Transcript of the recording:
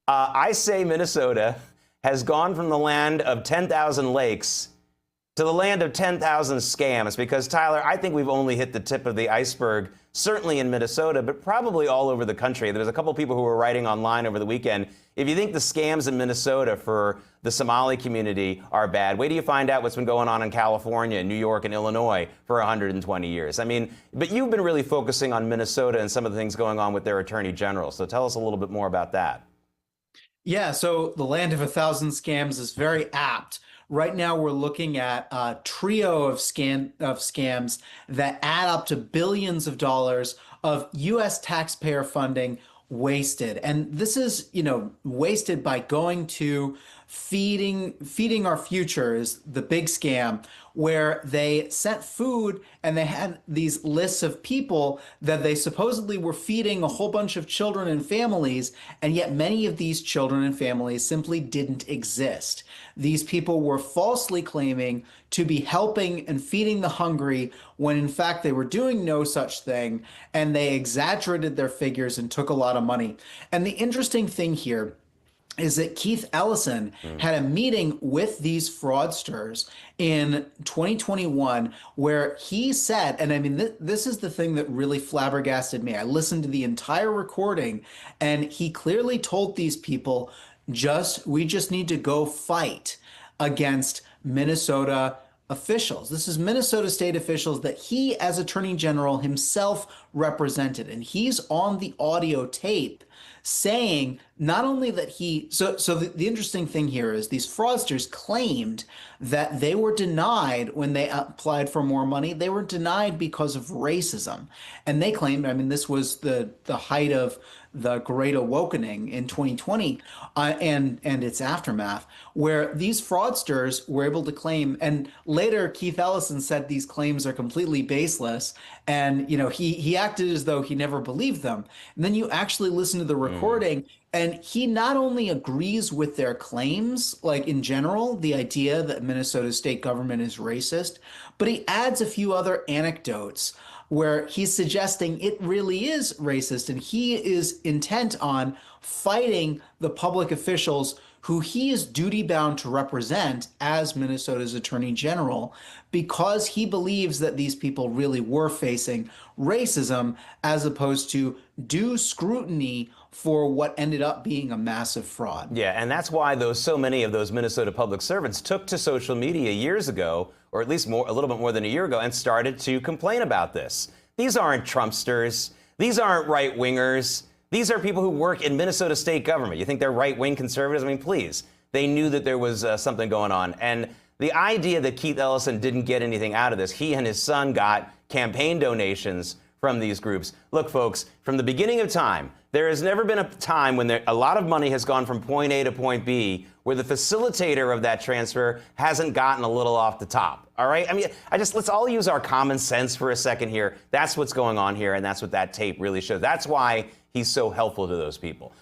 I say Minnesota has gone from the land of 10,000 lakes to the land of 10,000 scams, because, Tyler, I think we've only hit the tip of the iceberg, certainly in Minnesota, but probably all over the country. There's a couple people who were writing online over the weekend, if you think the scams in Minnesota for the Somali community are bad, wait till you find out what's been going on in California, New York, and Illinois for 120 years. I mean, but you've been really focusing on Minnesota and some of the things going on with their attorney general. So tell us a little bit more about that. Yeah, so the land of 1,000 scams is very apt. Right now, we're looking at a trio of scams that add up to billions of dollars of U.S. taxpayer funding wasted. And this is, wasted by going to feeding our future is the big scam, where they sent food and they had these lists of people that they supposedly were feeding a whole bunch of children and families, and yet many of these children and families simply didn't exist. These people were falsely claiming to be helping and feeding the hungry when in fact they were doing no such thing, and they exaggerated their figures and took a lot of money. And the interesting thing here is that Keith Ellison had a meeting with these fraudsters in 2021 where he said, and I mean, this is the thing that really flabbergasted me. I listened to the entire recording, and he clearly told these people, we just need to go fight against Minnesota officials. This is Minnesota state officials that he, as Attorney General, himself represented. And he's on the audio tape saying not only that the interesting thing here is these fraudsters claimed that they were denied when they applied for more money. They were denied because of racism. And they claimed, I mean, this was the height of the Great Awakening in 2020 and its aftermath, where these fraudsters were able to claim, and later Keith Ellison said these claims are completely baseless, and he acted as though he never believed them. And then you actually listen to the recording, and he not only agrees with their claims, like in general, the idea that Minnesota's state government is racist, but he adds a few other anecdotes where he's suggesting it really is racist, and he is intent on fighting the public officials who he is duty-bound to represent as Minnesota's Attorney General, because he believes that these people really were facing racism as opposed to due scrutiny for what ended up being a massive fraud. Yeah, and that's why so many of those Minnesota public servants took to social media years ago, or at least a little bit more than a year ago, and started to complain about this. These aren't Trumpsters. These aren't right-wingers. These are people who work in Minnesota state government. You think they're right-wing conservatives? I mean, please. They knew that there was something going on. And the idea that Keith Ellison didn't get anything out of this, he and his son got campaign donations from these groups. Look, folks, from the beginning of time, there has never been a time when a lot of money has gone from point A to point B where the facilitator of that transfer hasn't gotten a little off the top. All right? I mean, let's all use our common sense for a second here. That's what's going on here, and that's what that tape really shows. That's why he's so helpful to those people.